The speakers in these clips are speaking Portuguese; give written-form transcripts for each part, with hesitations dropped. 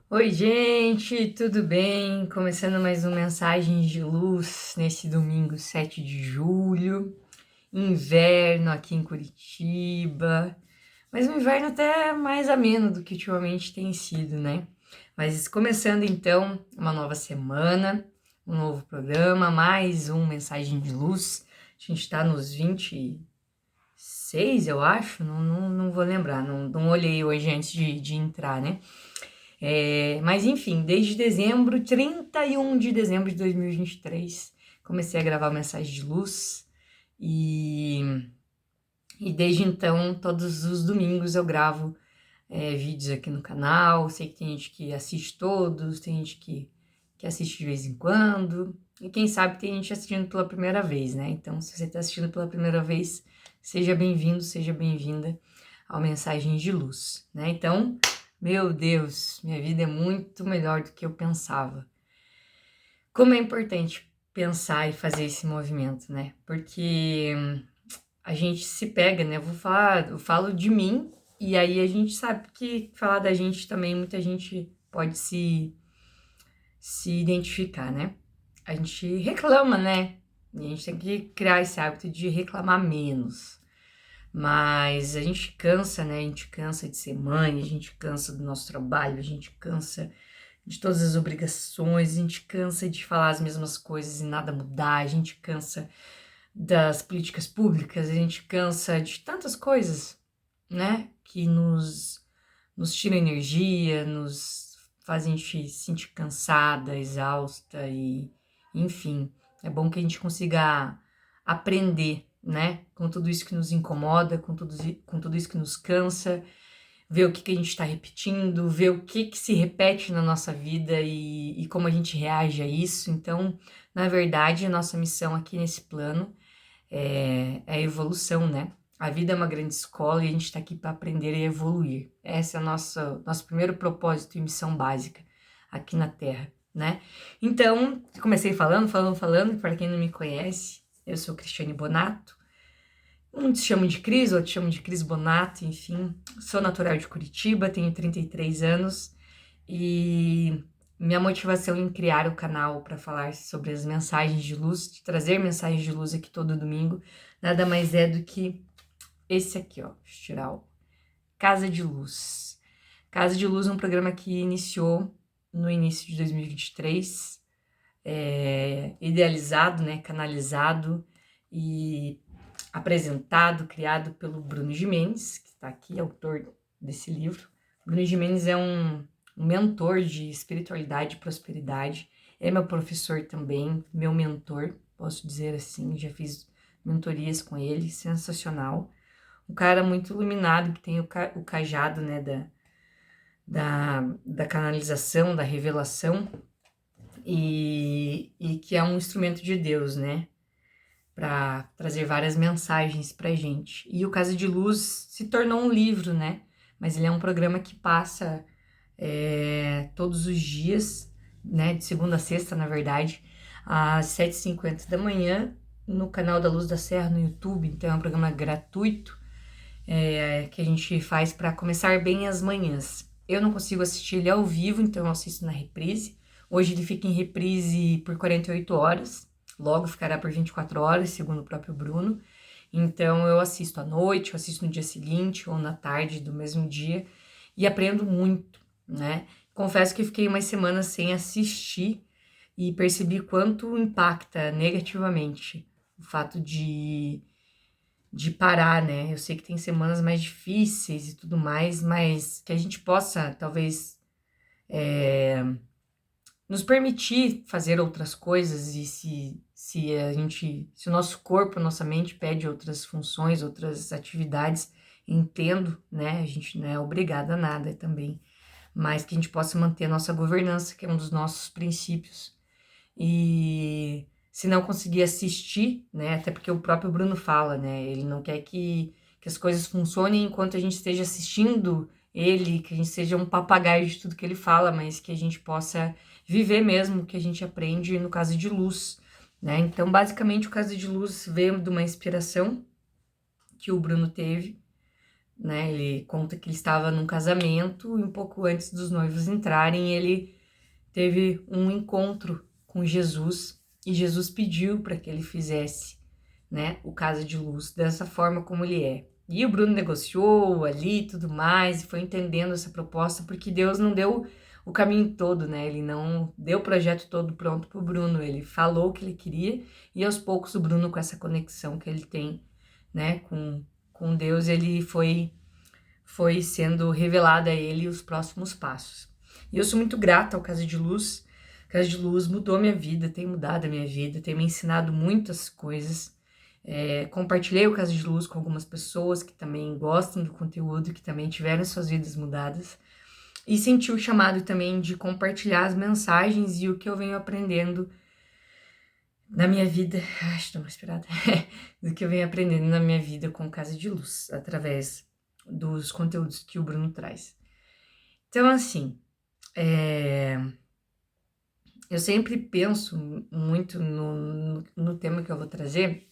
Oi, gente, tudo bem? Começando mais um Mensagens de Luz nesse domingo 7 de julho. Inverno aqui em Curitiba, mas um inverno até mais ameno do que ultimamente tem sido, né? Mas começando então uma nova semana, um novo programa, mais um Mensagem de Luz. A gente tá nos 26, eu acho, não vou lembrar, não olhei hoje antes de entrar, né? Mas enfim, desde dezembro, 31 de dezembro de 2023, comecei a gravar Mensagem de Luz e, e desde então, todos os domingos eu gravo vídeos aqui no canal. Sei que tem gente que assiste todos, tem gente que assiste de vez em quando, e quem sabe tem gente assistindo pela primeira vez, né? Então, se você está assistindo pela primeira vez, seja bem-vindo, seja bem-vinda ao Mensagens de Luz, né? Então, meu Deus, minha vida é muito melhor do que eu pensava. Como é importante pensar e fazer esse movimento, né? Porque a gente se pega, né? Eu falo de mim, e aí a gente sabe que falar da gente também, muita gente pode se identificar, né? A gente reclama, né? E a gente tem que criar esse hábito de reclamar menos. Mas a gente cansa, né? A gente cansa de ser mãe, a gente cansa do nosso trabalho, a gente cansa de todas as obrigações, a gente cansa de falar as mesmas coisas e nada mudar, a gente cansa das políticas públicas, a gente cansa de tantas coisas, né? Que nos tiram energia, nos fazem a gente se sentir cansada, exausta e, enfim, é bom que a gente consiga aprender, né? Com tudo isso que nos incomoda, com tudo isso que nos cansa, ver o que a gente está repetindo, ver o que se repete na nossa vida e como a gente reage a isso. Então, na verdade, a nossa missão aqui nesse plano é a evolução, né? A vida é uma grande escola e a gente está aqui para aprender e evoluir. Esse é o nosso primeiro propósito e missão básica aqui na Terra, né? Então, comecei falando, para quem não me conhece, eu sou Cristiane Bonato. Muitos chamam de Cris, outros chamam de Cris Bonato, enfim. Sou natural de Curitiba, tenho 33 anos e minha motivação em criar o canal para falar sobre as mensagens de luz, de trazer mensagens de luz aqui todo domingo, nada mais é do que esse aqui, ó. Deixa eu tirar o Casa de Luz. Casa de Luz é um programa que iniciou no início de 2023, idealizado, né, canalizado e apresentado, criado pelo Bruno Gimenez, que está aqui, autor desse livro. Bruno Gimenez é um mentor de espiritualidade e prosperidade, é meu professor também, meu mentor, posso dizer assim, já fiz mentorias com ele, sensacional. Um cara muito iluminado, que tem o cajado, né, da canalização, da revelação, e que é um instrumento de Deus, né, para trazer várias mensagens para gente. E o Casa de Luz se tornou um livro, né? Mas ele é um programa que passa todos os dias, né? De segunda a sexta, na verdade, às 7h50 da manhã, no canal da Luz da Serra no YouTube. Então é um programa gratuito que a gente faz para começar bem as manhãs. Eu não consigo assistir ele ao vivo, então eu assisto na reprise. Hoje ele fica em reprise por 48 horas, logo ficará por 24 horas, segundo o próprio Bruno. Então eu assisto à noite, eu assisto no dia seguinte ou na tarde do mesmo dia e aprendo muito, né? Confesso que fiquei umas semanas sem assistir e percebi quanto impacta negativamente o fato de parar, né? Eu sei que tem semanas mais difíceis e tudo mais, mas que a gente possa, talvez, nos permitir fazer outras coisas e se o nosso corpo, nossa mente pede outras funções, outras atividades, entendo, né? A gente não é obrigada a nada também, mas que a gente possa manter a nossa governança, que é um dos nossos princípios. E se não conseguir assistir, né? Até porque o próprio Bruno fala, né? Ele não quer que as coisas funcionem enquanto a gente esteja assistindo ele, que a gente seja um papagaio de tudo que ele fala, mas que a gente possa viver mesmo o que a gente aprende no caso de luz, né? Então, basicamente, o caso de luz veio de uma inspiração que o Bruno teve né? Ele conta que ele estava num casamento e um pouco antes dos noivos entrarem, ele teve um encontro com Jesus e Jesus pediu para que ele fizesse, né, o Casa de Luz dessa forma como ele é. E o Bruno negociou ali e tudo mais, e foi entendendo essa proposta, porque Deus não deu o caminho todo, né? Ele não deu o projeto todo pronto pro Bruno, ele falou o que ele queria, e aos poucos o Bruno, com essa conexão que ele tem, né, com Deus, ele foi sendo revelado a ele os próximos passos. E eu sou muito grata ao Casa de Luz. Casa de Luz mudou minha vida, tem mudado a minha vida, tem me ensinado muitas coisas. Compartilhei o Casa de Luz com algumas pessoas que também gostam do conteúdo, que também tiveram suas vidas mudadas. E senti o chamado também de compartilhar as mensagens e o que eu venho aprendendo na minha vida. Ai, estou mais inspirada. Do que eu venho aprendendo na minha vida com Casa de Luz, através dos conteúdos que o Bruno traz. Então, assim, eu sempre penso muito no tema que eu vou trazer,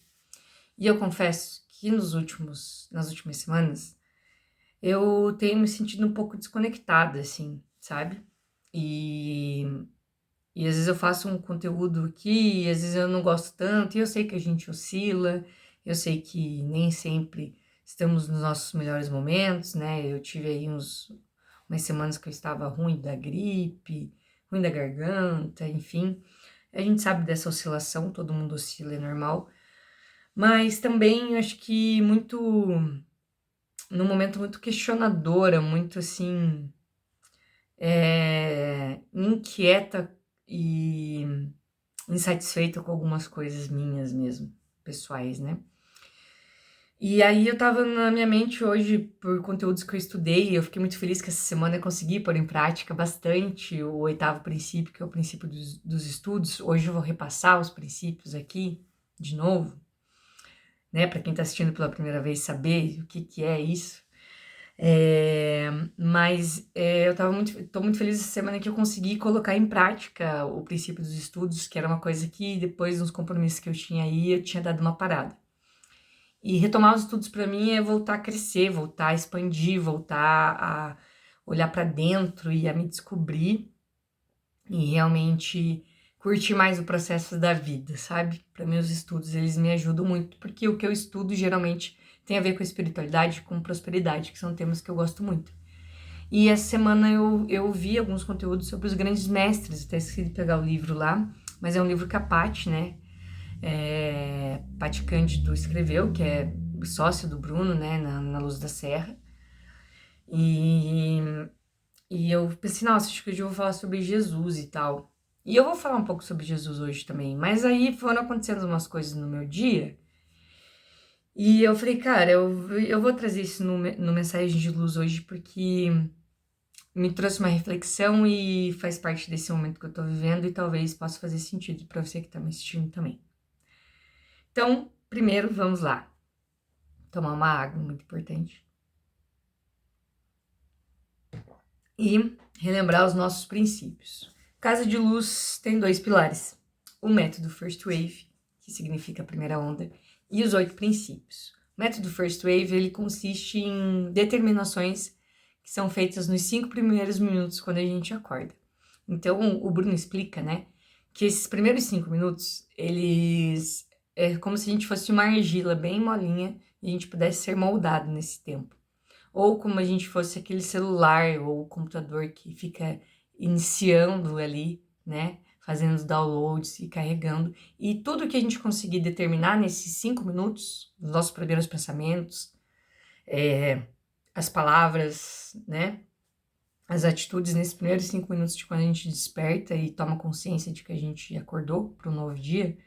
e eu confesso que nas últimas semanas eu tenho me sentido um pouco desconectada, assim, sabe? E às vezes eu faço um conteúdo aqui, e às vezes eu não gosto tanto, e eu sei que a gente oscila, eu sei que nem sempre estamos nos nossos melhores momentos, né? Eu tive aí umas semanas que eu estava ruim da gripe, ruim da garganta, enfim. A gente sabe dessa oscilação, todo mundo oscila, é normal. Mas também eu acho que num momento muito questionadora, muito assim, inquieta e insatisfeita com algumas coisas minhas mesmo, pessoais, né? E aí eu tava na minha mente hoje, por conteúdos que eu estudei, eu fiquei muito feliz que essa semana eu consegui pôr em prática bastante o 8º princípio, que é o princípio dos estudos. Hoje eu vou repassar os princípios aqui, de novo, né? Para quem tá assistindo pela primeira vez saber o que é isso. Eu tô muito feliz essa semana que eu consegui colocar em prática o princípio dos estudos, que era uma coisa que depois dos compromissos que eu tinha aí, eu tinha dado uma parada. E retomar os estudos para mim é voltar a crescer, voltar a expandir, voltar a olhar para dentro e a me descobrir e realmente curtir mais o processo da vida, sabe? Para mim os estudos, eles me ajudam muito, porque o que eu estudo geralmente tem a ver com espiritualidade, com prosperidade, que são temas que eu gosto muito. E essa semana eu vi alguns conteúdos sobre os grandes mestres, até esqueci de pegar o livro lá, mas é um livro que a Paty, né? Paty Cândido escreveu, que é sócio do Bruno, né, na Luz da Serra. E eu pensei, nossa, acho que hoje eu vou falar sobre Jesus e tal. E eu vou falar um pouco sobre Jesus hoje também, mas aí foram acontecendo umas coisas no meu dia, e eu falei, cara, eu vou trazer isso no Mensagem de Luz hoje, porque me trouxe uma reflexão e faz parte desse momento que eu tô vivendo, e talvez possa fazer sentido para você que tá me assistindo também. Então, primeiro, vamos lá. Tomar uma água, muito importante. E relembrar os nossos princípios. Casa de Luz tem 2 pilares. O método First Wave, que significa a primeira onda, e os 8 princípios. O método First Wave, ele consiste em determinações que são feitas nos 5 primeiros minutos quando a gente acorda. Então, o Bruno explica, né, que esses primeiros 5 minutos, eles é como se a gente fosse uma argila bem molinha e a gente pudesse ser moldado nesse tempo. Ou como a gente fosse aquele celular ou computador que fica iniciando ali, né? Fazendo os downloads e carregando. E tudo que a gente conseguir determinar nesses 5 minutos, os nossos primeiros pensamentos, as palavras, né? As atitudes nesses primeiros 5 minutos de quando a gente desperta e toma consciência de que a gente acordou para um novo dia,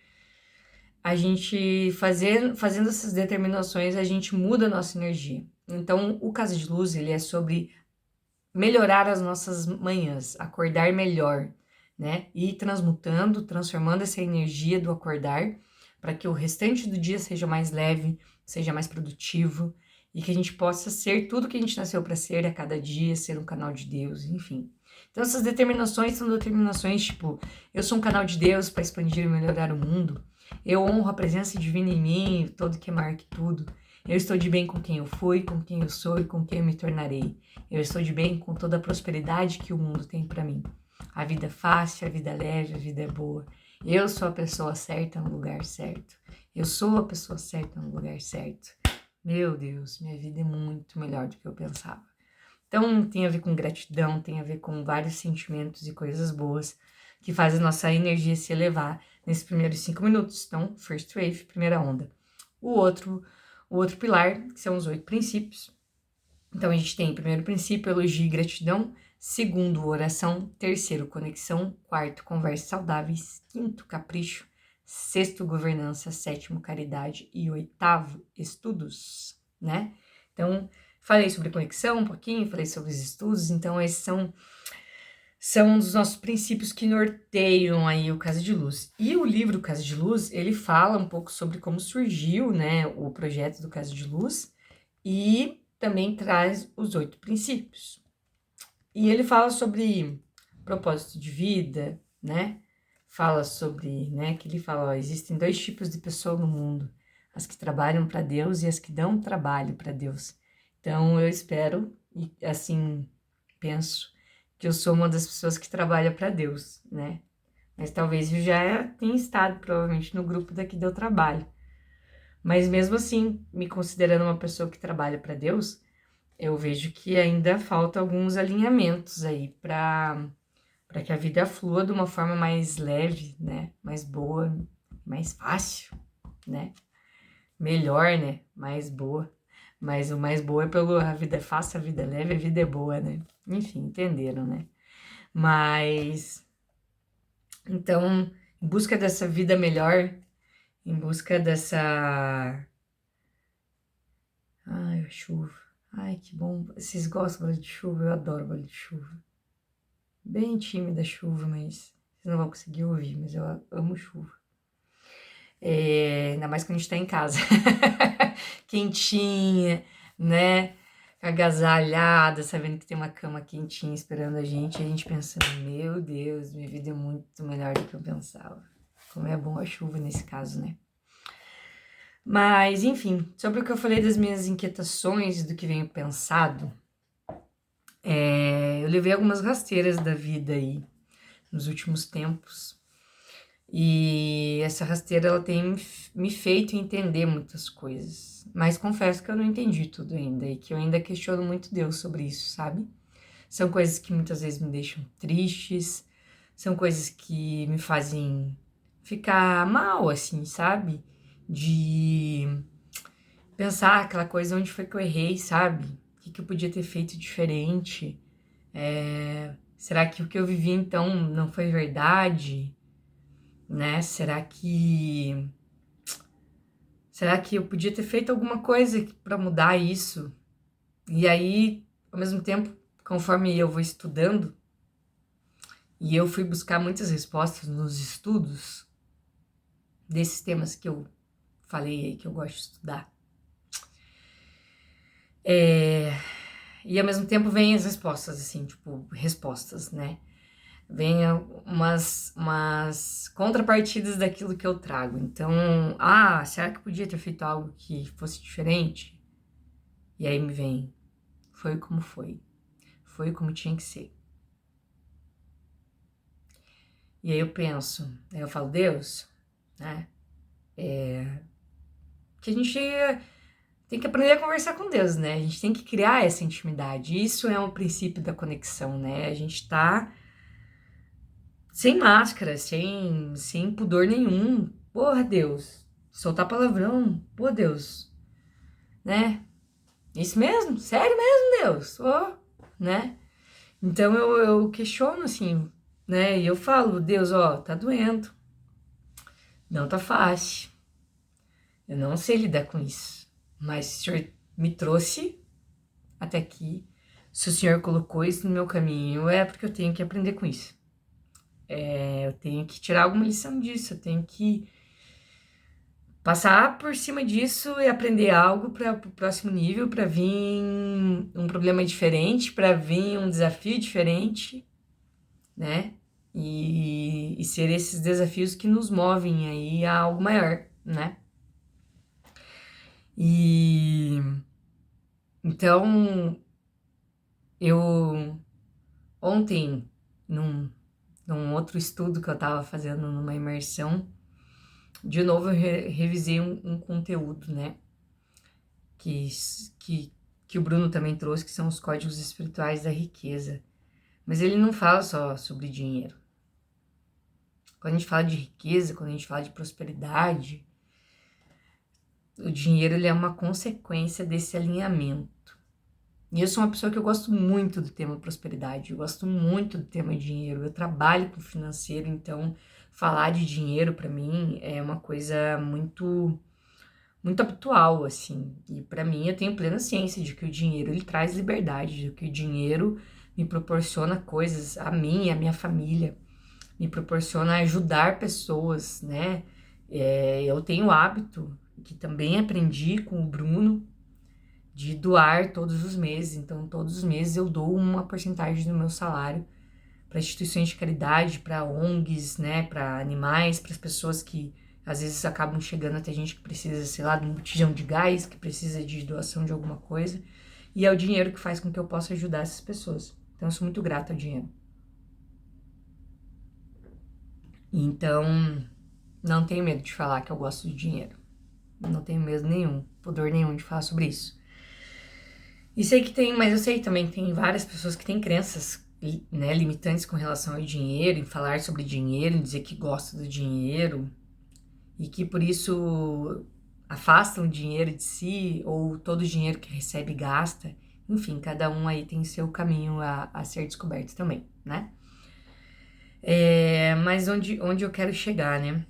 a gente fazendo essas determinações, a gente muda a nossa energia. Então, o Casa de Luz, ele é sobre melhorar as nossas manhãs, acordar melhor, né? E ir transmutando, transformando essa energia do acordar para que o restante do dia seja mais leve, seja mais produtivo e que a gente possa ser tudo que a gente nasceu para ser a cada dia, ser um canal de Deus, enfim. Então, essas determinações são determinações tipo, eu sou um canal de Deus para expandir e melhorar o mundo. Eu honro a presença divina em mim, todo que é maior que tudo. Eu estou de bem com quem eu fui, com quem eu sou e com quem eu me tornarei. Eu estou de bem com toda a prosperidade que o mundo tem para mim. A vida é fácil, a vida é leve, a vida é boa. Eu sou a pessoa certa no lugar certo. Eu sou a pessoa certa no lugar certo. Meu Deus, minha vida é muito melhor do que eu pensava. Então, tem a ver com gratidão, tem a ver com vários sentimentos e coisas boas que fazem a nossa energia se elevar nesses primeiros 5 minutos. Então, first wave, primeira onda. O outro pilar, que são os 8 princípios. Então, a gente tem primeiro princípio, elogio e gratidão. Segundo, oração. Terceiro, conexão. Quarto, conversas saudáveis. Quinto, capricho. Sexto, governança. Sétimo, caridade. E oitavo, estudos, né? Então, falei sobre conexão um pouquinho, falei sobre os estudos. Então, esses são um dos nossos princípios que norteiam aí o Casa de Luz. E o livro Casa de Luz, ele fala um pouco sobre como surgiu, né, o projeto do Casa de Luz e também traz os 8 princípios. E ele fala sobre propósito de vida, né? Fala sobre, né, que ele fala, ó, existem 2 tipos de pessoa no mundo, as que trabalham para Deus e as que dão trabalho para Deus. Então, eu espero e assim penso que eu sou uma das pessoas que trabalha para Deus, né? Mas talvez eu já tenha estado, provavelmente, no grupo daqui do trabalho. Mas mesmo assim, me considerando uma pessoa que trabalha para Deus, eu vejo que ainda falta alguns alinhamentos aí para que a vida flua de uma forma mais leve, né? Mais boa, mais fácil, né? Melhor, né? Mais boa. Mas o mais boa é pelo a vida é fácil, a vida é leve, a vida é boa, né? Enfim, entenderam, né? Mas, então, em busca dessa vida melhor, em busca dessa... Ai, a chuva. Ai, que bom. Vocês gostam de barulho de chuva? Eu adoro barulho de chuva. Bem tímida a chuva, mas vocês não vão conseguir ouvir, mas eu amo chuva. Ainda mais quando a gente tá em casa. Quentinha, né? Agasalhada, sabendo que tem uma cama quentinha esperando a gente pensando, meu Deus, minha vida é muito melhor do que eu pensava. Como é bom a chuva nesse caso, né? Mas, enfim, sobre o que eu falei das minhas inquietações, do que venho pensado, eu levei algumas rasteiras da vida aí nos últimos tempos. E essa rasteira, ela tem me feito entender muitas coisas. Mas confesso que eu não entendi tudo ainda e que eu ainda questiono muito Deus sobre isso, sabe? São coisas que muitas vezes me deixam tristes, são coisas que me fazem ficar mal, assim, sabe? De pensar aquela coisa, onde foi que eu errei, sabe? O que eu podia ter feito diferente? Será que o que eu vivi então não foi verdade? Né? Será que eu podia ter feito alguma coisa para mudar isso? E aí, ao mesmo tempo, conforme eu vou estudando, e eu fui buscar muitas respostas nos estudos desses temas que eu falei aí, que eu gosto de estudar. E ao mesmo tempo vem as respostas, assim, tipo, respostas, né? Vem umas contrapartidas daquilo que eu trago. Então, será que eu podia ter feito algo que fosse diferente? E aí me vem, foi como foi. Foi como tinha que ser. E aí eu penso, aí eu falo, Deus, né? Que a gente tem que aprender a conversar com Deus, né? A gente tem que criar essa intimidade. Isso é um princípio da conexão, né? A gente tá sem máscara, sem pudor nenhum. Porra, Deus. Soltar palavrão. Pô, Deus. Né? Isso mesmo? Sério mesmo, Deus? Né? Então eu questiono assim, né? E eu falo, Deus, tá doendo. Não tá fácil. Eu não sei lidar com isso. Mas o Senhor me trouxe até aqui. Se o Senhor colocou isso no meu caminho, é porque eu tenho que aprender com isso. Eu tenho que tirar alguma lição disso. Eu tenho que passar por cima disso e aprender algo para o próximo nível, para vir um problema diferente, para vir um desafio diferente, né? E ser esses desafios que nos movem aí a algo maior, né? E então eu ontem, num outro estudo que eu estava fazendo numa imersão, de novo eu revisei um conteúdo, né? Que, que, que o Bruno também trouxe, que são os códigos espirituais da riqueza. Mas ele não fala só sobre dinheiro. Quando a gente fala de riqueza, quando a gente fala de prosperidade, o dinheiro ele é uma consequência desse alinhamento. E eu sou uma pessoa que eu gosto muito do tema prosperidade, eu gosto muito do tema dinheiro, eu trabalho com financeiro, então falar de dinheiro para mim é uma coisa muito habitual, assim. E para mim eu tenho plena ciência de que o dinheiro ele traz liberdade, de que o dinheiro me proporciona coisas a mim e a minha família, me proporciona ajudar pessoas, né? Eu tenho o hábito, que também aprendi com o Bruno, de doar todos os meses. Então, todos os meses eu dou uma porcentagem do meu salário para instituições de caridade, para ONGs, né, para animais, para as pessoas que às vezes acabam chegando até gente que precisa, sei lá, de um botijão de gás, que precisa de doação de alguma coisa. E é o dinheiro que faz com que eu possa ajudar essas pessoas. Então, eu sou muito grata ao dinheiro. Então, não tenho medo de falar que eu gosto de dinheiro. Não tenho medo nenhum, pudor nenhum de falar sobre isso. E sei que tem, mas eu sei também que tem várias pessoas que têm crenças, né, limitantes com relação ao dinheiro, em falar sobre dinheiro, em dizer que gostam do dinheiro, e que por isso afastam o dinheiro de si, ou todo o dinheiro que recebe gasta. Enfim, cada um aí tem seu caminho a ser descoberto também, né? Mas onde eu quero chegar, né?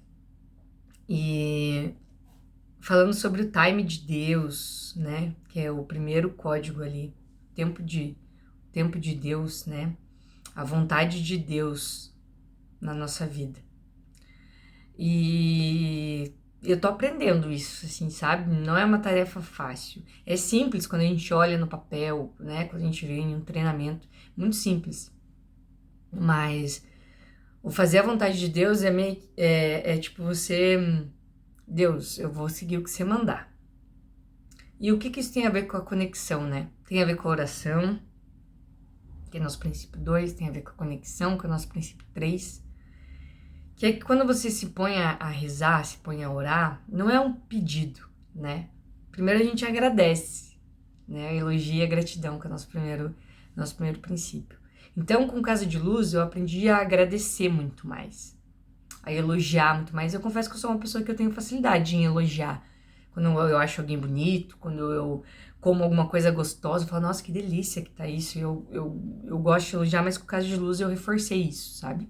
E falando sobre o time de Deus, né? Que é o primeiro código ali, tempo de Deus, né? A vontade de Deus na nossa vida. E eu tô aprendendo isso, assim, sabe? Não é uma tarefa fácil. É simples quando a gente olha no papel, né? Quando a gente vê em um treinamento, muito simples. Mas o fazer a vontade de Deus é tipo você, Deus, eu vou seguir o que você mandar. E o que isso tem a ver com a conexão, né? Tem a ver com a oração, que é nosso princípio 2, tem a ver com a conexão, que é o nosso princípio 3. Que é que quando você se põe a rezar, se põe a orar, não é um pedido, né? Primeiro a gente agradece, né? Elogia a gratidão, que é nosso primeiro princípio. Então, com Casa de Luz, eu aprendi a agradecer muito mais, a elogiar muito mais. Eu confesso que eu sou uma pessoa que eu tenho facilidade em elogiar. Quando eu acho alguém bonito, quando eu como alguma coisa gostosa, eu falo, nossa, que delícia que tá isso. Eu gosto de elogiar, mas com Casa de Luz eu reforcei isso, sabe?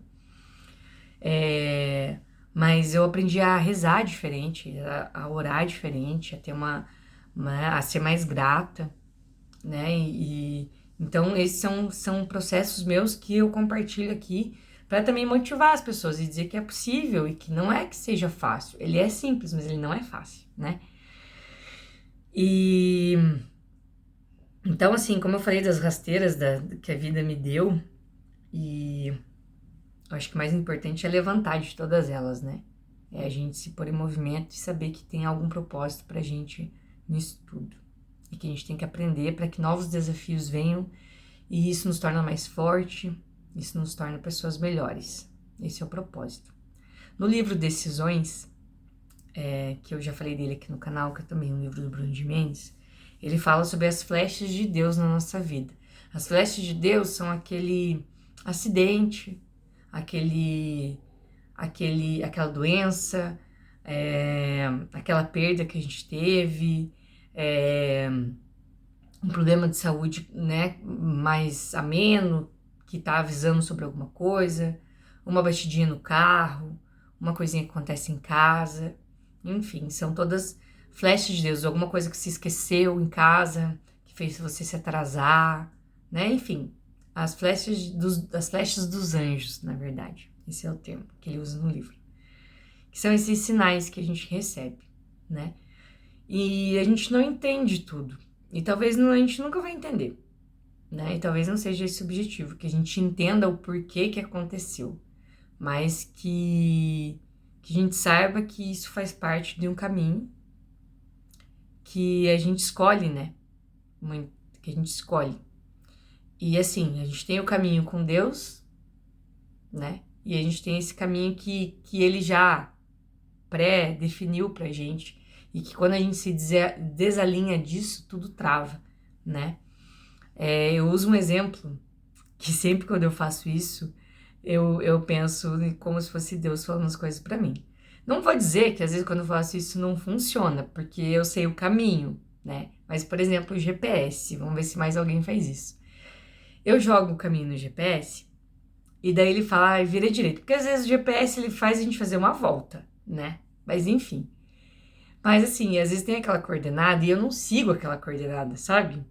Mas eu aprendi a rezar diferente, a orar diferente, a ter a ser mais grata, né? Então esses são processos meus que eu compartilho aqui para também motivar as pessoas e dizer que é possível e que não é que seja fácil. Ele é simples, mas ele não é fácil, né? E então, assim, como eu falei das rasteiras que a vida me deu, e eu acho que o mais importante é levantar de todas elas, né? É a gente se pôr em movimento e saber que tem algum propósito pra gente nisso tudo. E que a gente tem que aprender para que novos desafios venham e isso nos torna mais forte, isso nos torna pessoas melhores. Esse é o propósito. No livro Decisões, que eu já falei dele aqui no canal, que é também um livro do Bruno de Mendes, ele fala sobre as flechas de Deus na nossa vida. As flechas de Deus são aquele acidente, aquela doença, aquela perda que a gente teve, um problema de saúde, né, mais ameno, que tá avisando sobre alguma coisa, uma batidinha no carro, uma coisinha que acontece em casa, enfim, são todas flechas de Deus, alguma coisa que se esqueceu em casa, que fez você se atrasar, né, enfim, as flechas dos anjos, na verdade. Esse é o termo que ele usa no livro. Que são esses sinais que a gente recebe, né? E a gente não entende tudo. E talvez a gente nunca vai entender, né? E talvez não seja esse o objetivo, que a gente entenda o porquê que aconteceu. Mas que a gente saiba que isso faz parte de um caminho, que a gente escolhe, né? Muito, que a gente escolhe. E assim, a gente tem o caminho com Deus, né? E a gente tem esse caminho que ele já pré-definiu pra gente. E que quando a gente se desalinha disso, tudo trava, né? Eu uso um exemplo que sempre quando eu faço isso, eu penso como se fosse Deus falando as coisas pra mim. Não vou dizer que às vezes quando eu faço isso não funciona, porque eu sei o caminho, né? Mas, por exemplo, o GPS, vamos ver se mais alguém faz isso. Eu jogo o caminho no GPS e daí ele fala, vira direito. Porque às vezes o GPS ele faz a gente fazer uma volta, né? Mas enfim. Mas assim, às vezes tem aquela coordenada e eu não sigo aquela coordenada, sabe?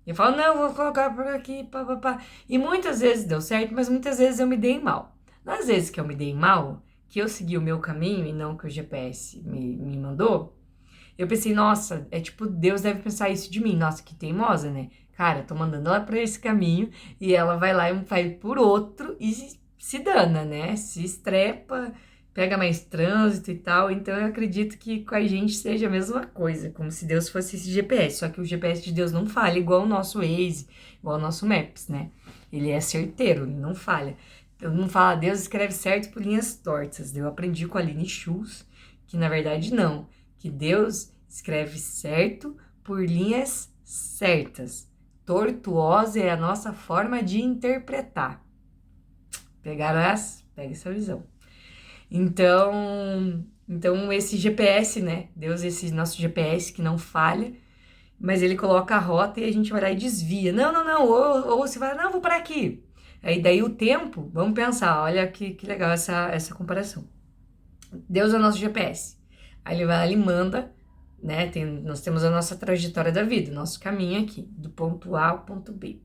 Eu falo, não, vou colocar por aqui, pá, pá, pá. E muitas vezes deu certo, mas muitas vezes eu me dei mal. Nas vezes que eu me dei mal, que eu segui o meu caminho e não o que o GPS me mandou, eu pensei, nossa, é tipo, Deus deve pensar isso de mim. Nossa, que teimosa, né? Cara, tô mandando ela pra esse caminho e ela vai lá e vai por outro e se dana, né? Se estrepa, pega mais trânsito e tal. Então eu acredito que com a gente seja a mesma coisa, como se Deus fosse esse GPS. Só que o GPS de Deus não falha, igual o nosso Waze, igual o nosso Maps, né? Ele é certeiro, ele não falha. Eu não falo, Deus escreve certo por linhas tortas. Eu aprendi com a Aline Schultz que na verdade não, que Deus escreve certo por linhas certas. Tortuosa é a nossa forma de interpretar. Pegaram essa? Pega essa visão. Então esse GPS, né? Deus, esse nosso GPS que não falha, mas ele coloca a rota e a gente vai lá e desvia. Não. Ou você vai, não, vou para aqui. Aí daí o tempo, vamos pensar, olha que legal essa comparação. Deus é o nosso GPS. Aí ele vai lá, ele manda, né? Nós temos a nossa trajetória da vida, nosso caminho aqui, do ponto A ao ponto B.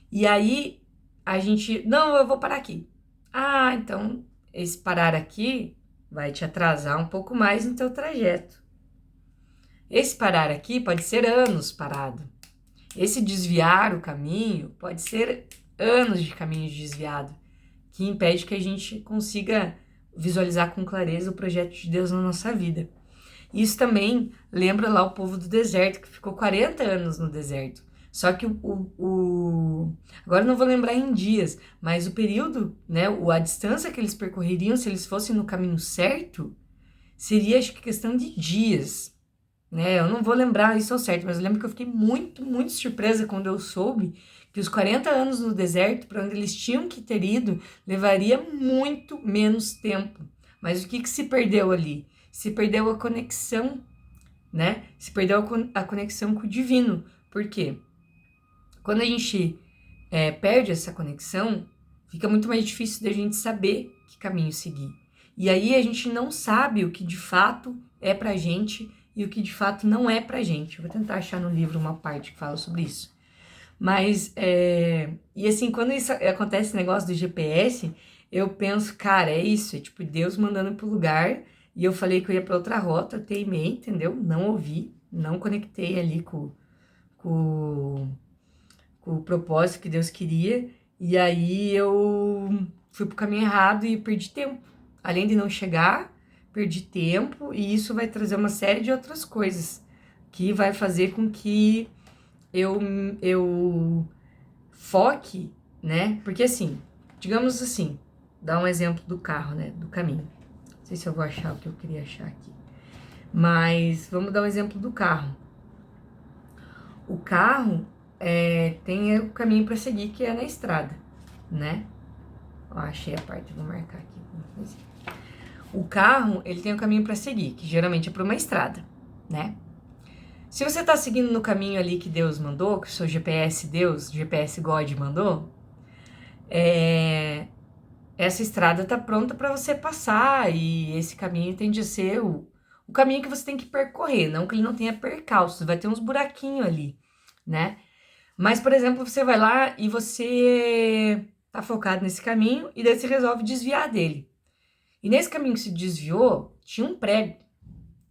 E aí a gente, não, eu vou parar aqui. Ah, então esse parar aqui vai te atrasar um pouco mais no teu trajeto. Esse parar aqui pode ser anos parado. Esse desviar o caminho pode ser anos de caminho desviado, que impede que a gente consiga visualizar com clareza o projeto de Deus na nossa vida. Isso também lembra lá o povo do deserto, que ficou 40 anos no deserto. Só que agora eu não vou lembrar em dias, mas o período, né, a distância que eles percorreriam, se eles fossem no caminho certo, seria, acho que, questão de dias, né? Eu não vou lembrar isso ao certo, mas eu lembro que eu fiquei muito surpresa quando eu soube que os 40 anos no deserto, para onde eles tinham que ter ido, levaria muito menos tempo. Mas o que se perdeu ali? Se perdeu a conexão, né? Se perdeu a conexão com o divino. Por quê? Quando a gente perde essa conexão, fica muito mais difícil da gente saber que caminho seguir. E aí a gente não sabe o que de fato é pra gente e o que de fato não é pra gente. Eu vou tentar achar no livro uma parte que fala sobre isso. Mas, e assim, quando isso acontece, esse negócio do GPS, eu penso, cara, é isso, é tipo Deus mandando pro lugar, e eu falei que eu ia pra outra rota, eu teimei, entendeu? Não ouvi, não conectei ali com, com o propósito que Deus queria, e aí eu fui pro caminho errado e perdi tempo. Além de não chegar, perdi tempo, e isso vai trazer uma série de outras coisas, que vai fazer com que eu foque, né? Porque assim, digamos assim, dá um exemplo do carro, né? Do caminho. Não sei se eu vou achar o que eu queria achar aqui. Mas vamos dar um exemplo do carro. O carro tem o caminho para seguir, que é na estrada, né? Ó, achei a parte, vou marcar aqui. O carro, ele tem o caminho para seguir, que geralmente é por uma estrada, né? Se você tá seguindo no caminho ali que Deus mandou, que o seu GPS Deus, GPS God mandou, essa estrada tá pronta para você passar e esse caminho tem de ser o caminho que você tem que percorrer, não que ele não tenha percalços, vai ter uns buraquinhos ali, né? Mas, por exemplo, você vai lá e você tá focado nesse caminho e daí você resolve desviar dele. E nesse caminho que se desviou, tinha um prego.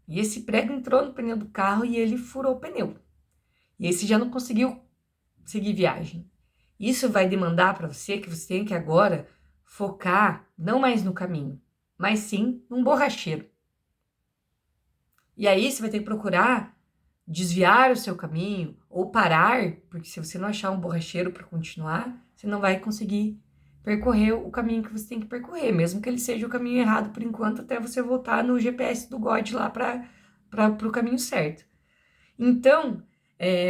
E esse prego entrou no pneu do carro e ele furou o pneu. E aí você já não conseguiu seguir viagem. Isso vai demandar para você que você tem que agora focar não mais no caminho, mas sim num borracheiro. E aí você vai ter que procurar desviar o seu caminho ou parar, porque se você não achar um borracheiro para continuar, você não vai conseguir percorrer o caminho que você tem que percorrer, mesmo que ele seja o caminho errado por enquanto, até você voltar no GPS do God lá para o caminho certo. Então,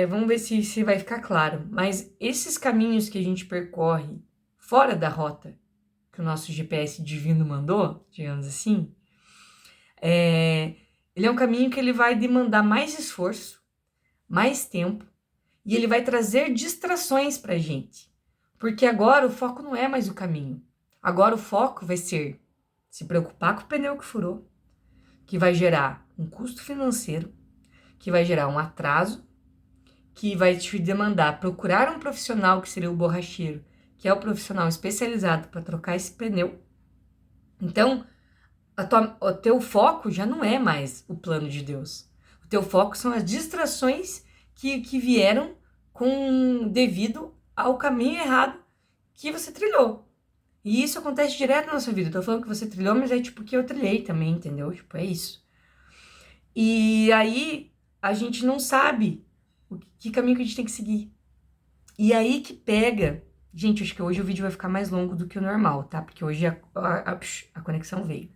vamos ver se vai ficar claro. Mas esses caminhos que a gente percorre fora da rota que o nosso GPS divino mandou, digamos assim, ele é um caminho que ele vai demandar mais esforço, mais tempo, e ele vai trazer distrações para a gente. Porque agora o foco não é mais o caminho. Agora o foco vai ser se preocupar com o pneu que furou, que vai gerar um custo financeiro, que vai gerar um atraso, que vai te demandar procurar um profissional que seria o borracheiro, que é o profissional especializado para trocar esse pneu. Então, o teu foco já não é mais o plano de Deus. O teu foco são as distrações que vieram devido ao caminho errado que você trilhou. E isso acontece direto na nossa vida. Eu tô falando que você trilhou, mas é tipo que eu trilhei também, entendeu? Tipo, é isso. E aí a gente não sabe que caminho que a gente tem que seguir. E aí que pega. Gente, acho que hoje o vídeo vai ficar mais longo do que o normal, tá? Porque hoje a conexão veio.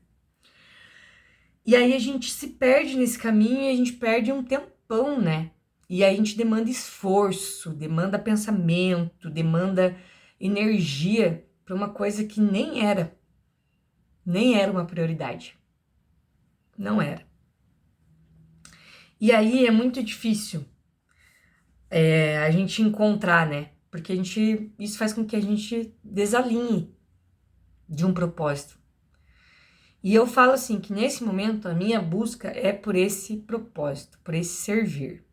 E aí a gente se perde nesse caminho e a gente perde um tempão, né? E aí a gente demanda esforço, demanda pensamento, demanda energia para uma coisa que nem era uma prioridade. Não era. E aí é muito difícil a gente encontrar, né? Porque isso faz com que a gente desalinhe de um propósito. E eu falo assim, que nesse momento a minha busca é por esse propósito, por esse servir.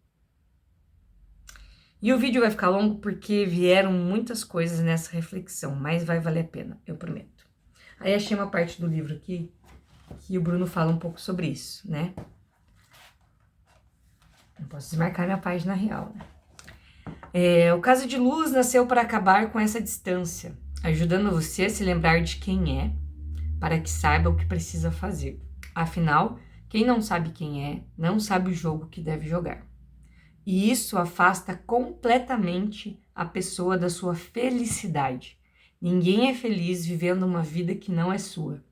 E o vídeo vai ficar longo porque vieram muitas coisas nessa reflexão, mas vai valer a pena, eu prometo. Aí achei uma parte do livro aqui que o Bruno fala um pouco sobre isso, né? Não posso desmarcar minha página real, né? O caso de Luz nasceu para acabar com essa distância, ajudando você a se lembrar de quem é, para que saiba o que precisa fazer. Afinal, quem não sabe quem é, não sabe o jogo que deve jogar. E isso afasta completamente a pessoa da sua felicidade. Ninguém é feliz vivendo uma vida que não é sua.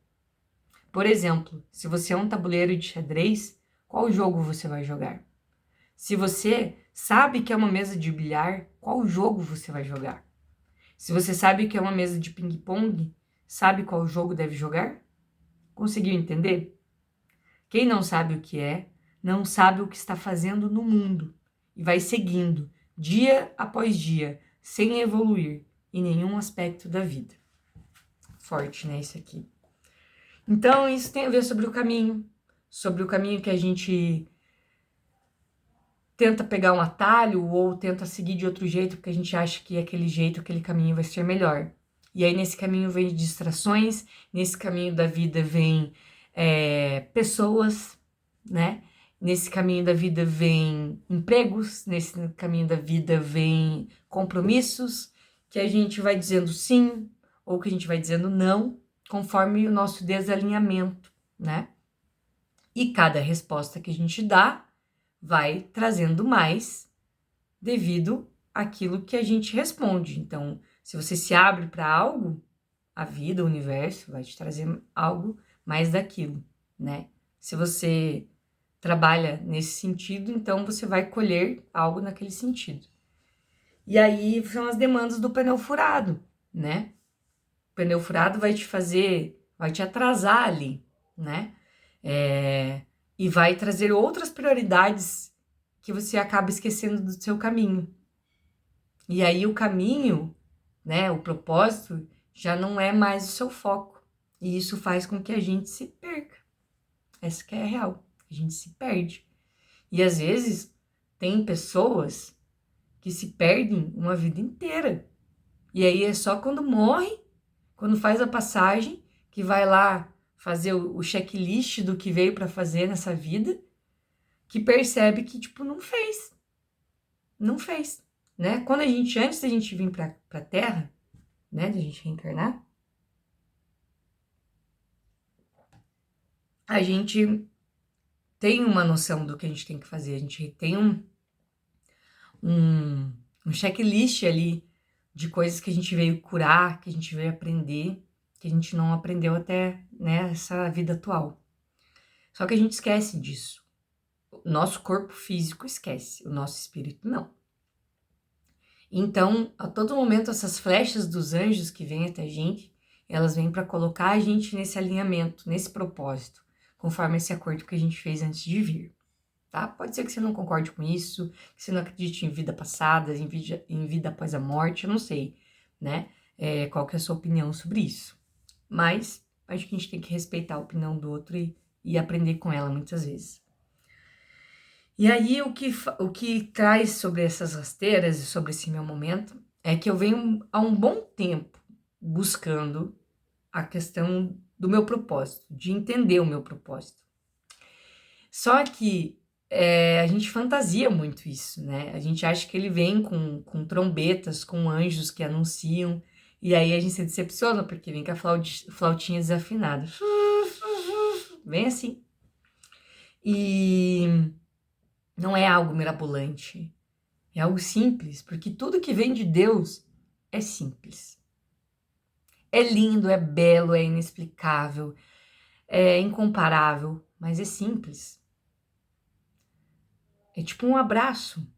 Por exemplo, se você é um tabuleiro de xadrez, qual jogo você vai jogar? Se você sabe que é uma mesa de bilhar, qual jogo você vai jogar? Se você sabe que é uma mesa de ping-pong, sabe qual jogo deve jogar? Conseguiu entender? Quem não sabe o que é, não sabe o que está fazendo no mundo e vai seguindo, dia após dia, sem evoluir em nenhum aspecto da vida. Forte, né, isso aqui. Então, isso tem a ver sobre o caminho que a gente tenta pegar um atalho ou tenta seguir de outro jeito, porque a gente acha que aquele jeito, aquele caminho vai ser melhor. E aí, nesse caminho vem distrações, nesse caminho da vida vem pessoas, né? Nesse caminho da vida vem empregos, nesse caminho da vida vem compromissos, que a gente vai dizendo sim ou que a gente vai dizendo não, conforme o nosso desalinhamento, né? E cada resposta que a gente dá vai trazendo mais devido àquilo que a gente responde. Então, se você se abre para algo, a vida, o universo vai te trazer algo mais daquilo, né? Se você trabalha nesse sentido, então você vai colher algo naquele sentido. E aí são as demandas do pneu furado, né? O pneu furado vai te atrasar ali, né? E vai trazer outras prioridades que você acaba esquecendo do seu caminho. E aí o caminho, né, o propósito, já não é mais o seu foco. E isso faz com que a gente se perca. Essa que é a real. A gente se perde. E às vezes tem pessoas que se perdem uma vida inteira. E aí é só quando morre, quando faz a passagem, que vai lá fazer o checklist do que veio para fazer nessa vida, que percebe que, tipo, não fez. Não fez, né? Quando antes da gente vir pra Terra, né, da gente reencarnar, a gente tem uma noção do que a gente tem que fazer, a gente tem um checklist ali de coisas que a gente veio curar, que a gente veio aprender, que a gente não aprendeu até, né, essa vida atual. Só que a gente esquece disso. O nosso corpo físico esquece, o nosso espírito não. Então, a todo momento, essas flechas dos anjos que vêm até a gente, elas vêm para colocar a gente nesse alinhamento, nesse propósito, conforme esse acordo que a gente fez antes de vir, tá? Pode ser que você não concorde com isso, que você não acredite em vida passada, em vida após a morte, eu não sei, né? Qual que é a sua opinião sobre isso. Mas acho que a gente tem que respeitar a opinião do outro e aprender com ela muitas vezes. E aí, o que traz sobre essas rasteiras e sobre esse meu momento é que eu venho há um bom tempo buscando a questão do meu propósito, de entender o meu propósito. Só que a gente fantasia muito isso, né? A gente acha que ele vem com trombetas, com anjos que anunciam, e aí a gente se decepciona, porque vem com a flautinha desafinada. Vem assim. E não é algo mirabolante, é algo simples, porque tudo que vem de Deus é simples. É lindo, é belo, é inexplicável, é incomparável, mas é simples. É tipo um abraço.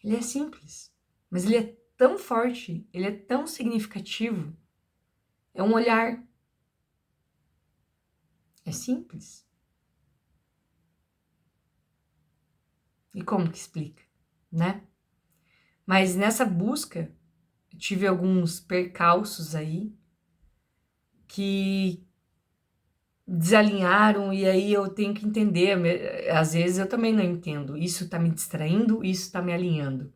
Ele é simples, mas ele é tão forte, ele é tão significativo. É um olhar. É simples. E como que explica, né? Mas nessa busca, eu tive alguns percalços aí que desalinharam e aí eu tenho que entender. Às vezes eu também não entendo. Isso tá me distraindo, isso tá me alinhando.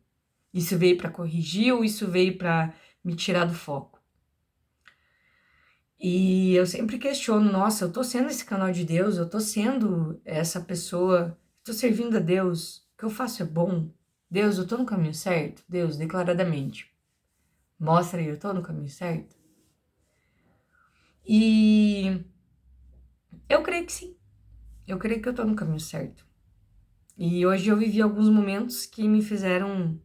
Isso veio para corrigir ou isso veio para me tirar do foco? E eu sempre questiono, nossa, eu tô sendo esse canal de Deus, eu tô sendo essa pessoa, tô servindo a Deus, o que eu faço é bom. Deus, eu tô no caminho certo? Deus, declaradamente, mostra aí, eu tô no caminho certo? E eu creio que sim, eu creio que eu tô no caminho certo. E hoje eu vivi alguns momentos que me fizeram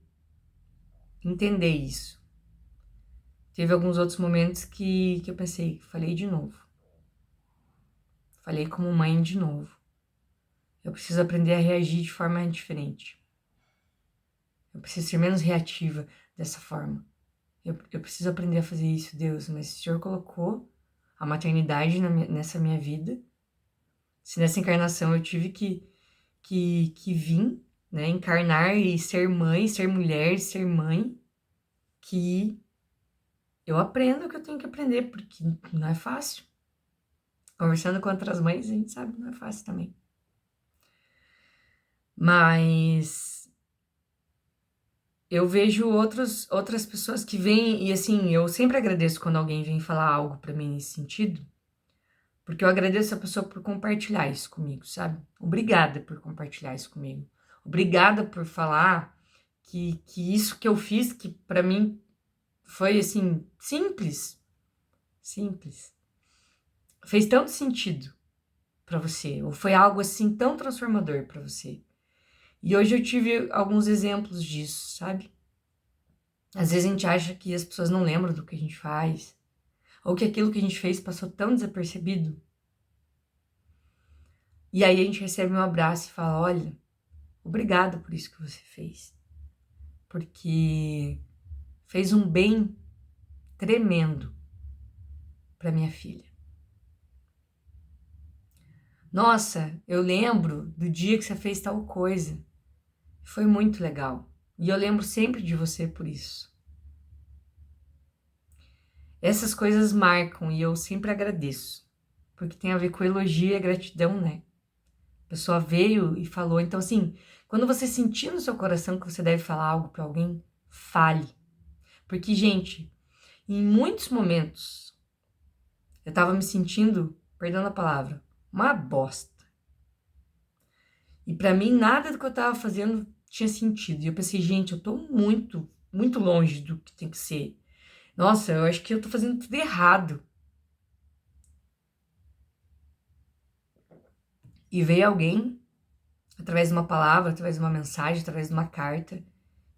entender isso. Teve alguns outros momentos que eu pensei, falei de novo. Falei como mãe de novo. Eu preciso aprender a reagir de forma diferente. Eu preciso ser menos reativa dessa forma. Eu preciso aprender a fazer isso, Deus. Mas se o Senhor colocou a maternidade nessa minha vida, se nessa encarnação eu tive que vir, né, encarnar e ser mãe, ser mulher, ser mãe, que eu aprendo o que eu tenho que aprender, porque não é fácil. Conversando com outras mães, a gente sabe que não é fácil também. Mas eu vejo outras pessoas que vêm, e assim, eu sempre agradeço quando alguém vem falar algo pra mim nesse sentido, porque eu agradeço a pessoa por compartilhar isso comigo, sabe? Obrigada por compartilhar isso comigo. Obrigada por falar que isso que eu fiz, que pra mim foi assim, simples, fez tanto sentido pra você, ou foi algo assim tão transformador pra você. E hoje eu tive alguns exemplos disso, sabe? Às vezes a gente acha que as pessoas não lembram do que a gente faz, ou que aquilo que a gente fez passou tão desapercebido. E aí a gente recebe um abraço e fala, olha, obrigada por isso que você fez. Porque fez um bem tremendo para minha filha. Nossa, eu lembro do dia que você fez tal coisa. Foi muito legal. E eu lembro sempre de você por isso. Essas coisas marcam e eu sempre agradeço. Porque tem a ver com elogio e gratidão, né? A pessoa veio e falou. Então, assim, quando você sentir no seu coração que você deve falar algo para alguém, fale. Porque, gente, em muitos momentos, eu tava me sentindo, perdão a palavra, uma bosta. E para mim, nada do que eu tava fazendo tinha sentido. E eu pensei, gente, eu tô muito, muito longe do que tem que ser. Nossa, eu acho que eu tô fazendo tudo errado. E veio alguém, através de uma palavra, através de uma mensagem, através de uma carta,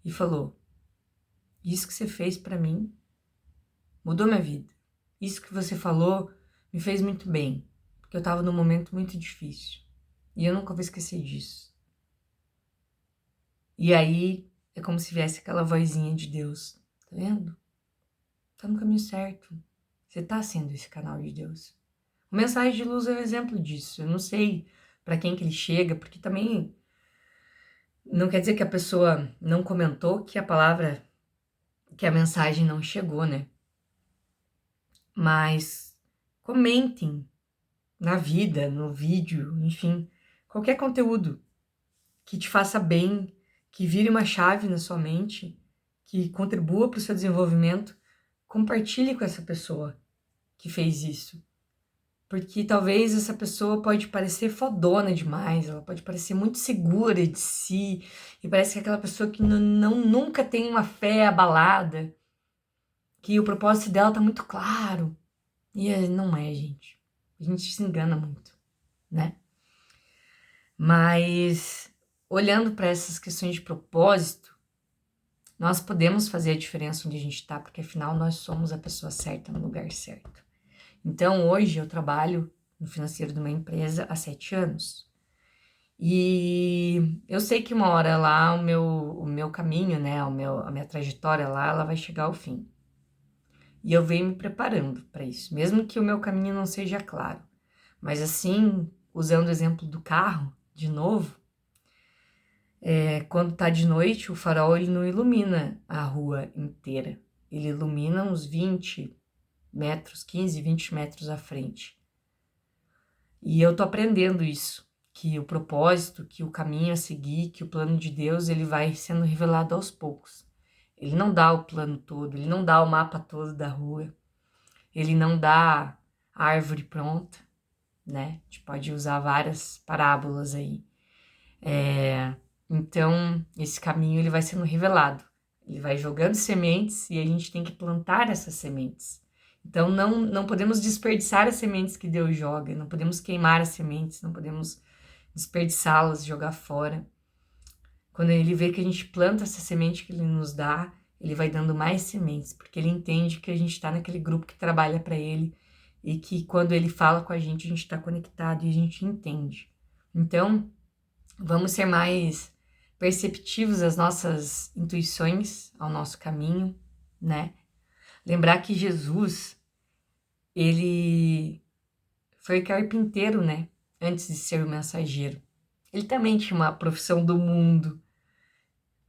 e falou: isso que você fez pra mim mudou minha vida. Isso que você falou me fez muito bem, porque eu tava num momento muito difícil. E eu nunca vou esquecer disso. E aí é como se viesse aquela vozinha de Deus. Tá vendo? Tá no caminho certo. Você tá sendo esse canal de Deus. O Mensagem de Luz é um exemplo disso. Eu não sei pra quem que ele chega, porque também não quer dizer que a pessoa não comentou que a palavra, que a mensagem não chegou, né? Mas comentem na vida, no vídeo, enfim, qualquer conteúdo que te faça bem, que vire uma chave na sua mente, que contribua para o seu desenvolvimento, compartilhe com essa pessoa que fez isso. Porque talvez essa pessoa pode parecer fodona demais, ela pode parecer muito segura de si, e parece que é aquela pessoa que nunca tem uma fé abalada, que o propósito dela tá muito claro. E não é, gente. A gente se engana muito, né? Mas olhando para essas questões de propósito, nós podemos fazer a diferença onde a gente está, porque afinal nós somos a pessoa certa no lugar certo. Então hoje eu trabalho no financeiro de uma empresa há 7 anos. E eu sei que uma hora lá o meu caminho, né, a minha trajetória lá, ela vai chegar ao fim. E eu venho me preparando para isso, mesmo que o meu caminho não seja claro. Mas assim, usando o exemplo do carro, de novo, quando tá de noite, o farol ele não ilumina a rua inteira. Ele ilumina uns 20 metros, 15, 20 metros à frente. E eu tô aprendendo isso, que o propósito, que o caminho a seguir, que o plano de Deus, ele vai sendo revelado aos poucos. Ele não dá o plano todo, ele não dá o mapa todo da rua, ele não dá a árvore pronta, né? A gente pode usar várias parábolas aí. Então, esse caminho ele vai sendo revelado. Ele vai jogando sementes e a gente tem que plantar essas sementes. Então, não podemos desperdiçar as sementes que Deus joga, não podemos queimar as sementes, não podemos desperdiçá-las, jogar fora. Quando ele vê que a gente planta essa semente que ele nos dá, ele vai dando mais sementes, porque ele entende que a gente está naquele grupo que trabalha para ele e que quando ele fala com a gente está conectado e a gente entende. Então, vamos ser mais perceptivos às nossas intuições, ao nosso caminho, né? Lembrar que Jesus, ele foi carpinteiro, né? Antes de ser o mensageiro. Ele também tinha uma profissão do mundo,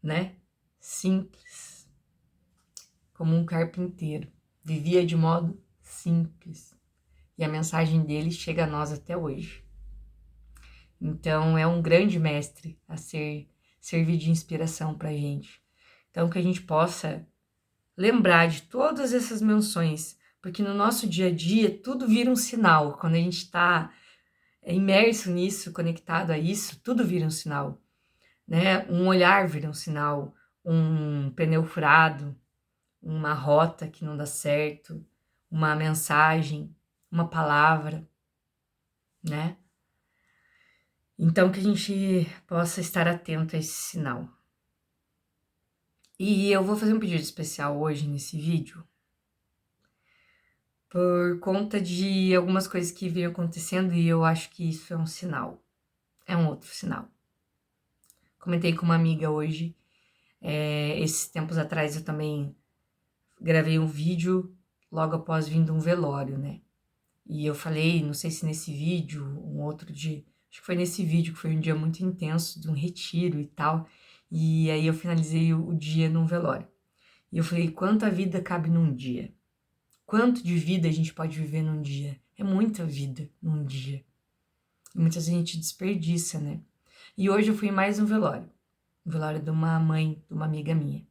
né? Simples, como um carpinteiro. Vivia de modo simples. E a mensagem dele chega a nós até hoje. Então, é um grande mestre a servir de inspiração para a gente. Então, que a gente possa lembrar de todas essas menções, porque no nosso dia a dia tudo vira um sinal. Quando a gente está imerso nisso, conectado a isso, tudo vira um sinal, né? Um olhar vira um sinal, um pneu furado, uma rota que não dá certo, uma mensagem, uma palavra, né? Então, que a gente possa estar atento a esse sinal. E eu vou fazer um pedido especial hoje nesse vídeo, por conta de algumas coisas que vêm acontecendo e eu acho que isso é um sinal, é um outro sinal. Comentei com uma amiga hoje, esses tempos atrás eu também gravei um vídeo logo após vindo um velório, né? E eu falei, não sei se nesse vídeo, um outro dia, acho que foi nesse vídeo, que foi um dia muito intenso, de um retiro e tal, e aí eu finalizei o dia num velório. E eu falei, quanta vida cabe num dia? Quanto de vida a gente pode viver num dia? É muita vida num dia. E muita gente desperdiça, né? E hoje eu fui em mais um velório de uma mãe, de uma amiga minha.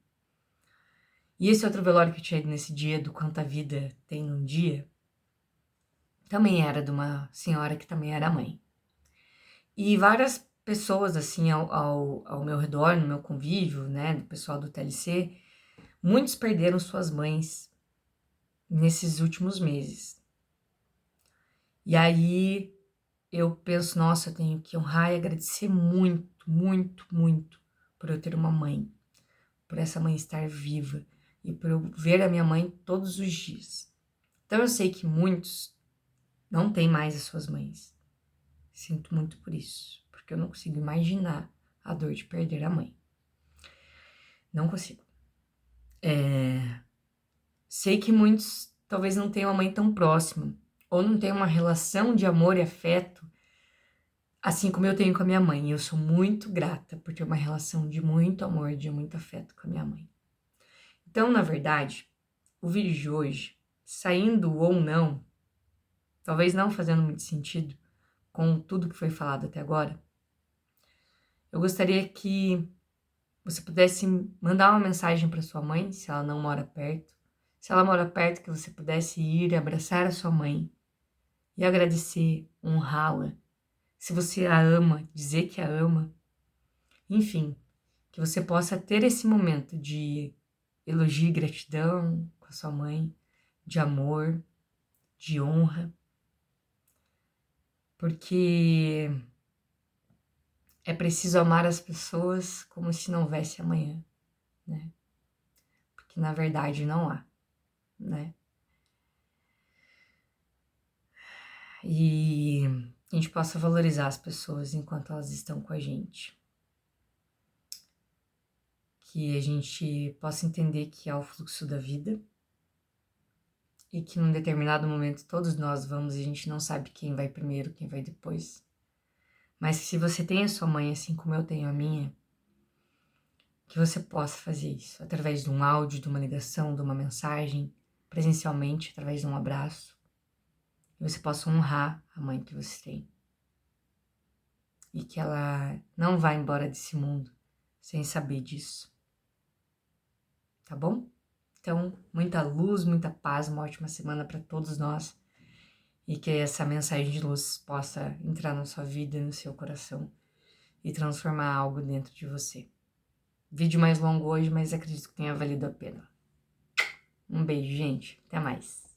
E esse outro velório que eu tinha ido nesse dia, do quanta vida tem num dia, também era de uma senhora que também era mãe. E várias pessoas, assim, ao meu redor, no meu convívio, né, do pessoal do TLC, muitos perderam suas mães nesses últimos meses. E aí eu penso, nossa, eu tenho que honrar e agradecer muito, muito, muito por eu ter uma mãe, por essa mãe estar viva e por eu ver a minha mãe todos os dias. Então eu sei que muitos não têm mais as suas mães. Sinto muito por isso, porque eu não consigo imaginar a dor de perder a mãe. Não consigo. Sei que muitos talvez não tenham uma mãe tão próxima, ou não tenham uma relação de amor e afeto, assim como eu tenho com a minha mãe. E eu sou muito grata por ter uma relação de muito amor, de muito afeto com a minha mãe. Então, na verdade, o vídeo de hoje, saindo ou não, talvez não fazendo muito sentido com tudo que foi falado até agora, eu gostaria que você pudesse mandar uma mensagem para sua mãe, se ela não mora perto. Se ela mora perto, que você pudesse ir abraçar a sua mãe e agradecer, honrá-la. Se você a ama, dizer que a ama. Enfim, que você possa ter esse momento de elogio e gratidão com a sua mãe, de amor, de honra, porque é preciso amar as pessoas como se não houvesse amanhã, né? Porque na verdade não há, né? E a gente possa valorizar as pessoas enquanto elas estão com a gente. Que a gente possa entender que é o fluxo da vida e que num determinado momento todos nós vamos e a gente não sabe quem vai primeiro, quem vai depois. Mas que se você tem a sua mãe assim como eu tenho a minha, que você possa fazer isso através de um áudio, de uma ligação, de uma mensagem, presencialmente, através de um abraço. E você possa honrar a mãe que você tem. E que ela não vá embora desse mundo sem saber disso. Tá bom? Então, muita luz, muita paz, uma ótima semana para todos nós. E que essa mensagem de luz possa entrar na sua vida, no seu coração e transformar algo dentro de você. Vídeo mais longo hoje, mas acredito que tenha valido a pena. Um beijo, gente. Até mais.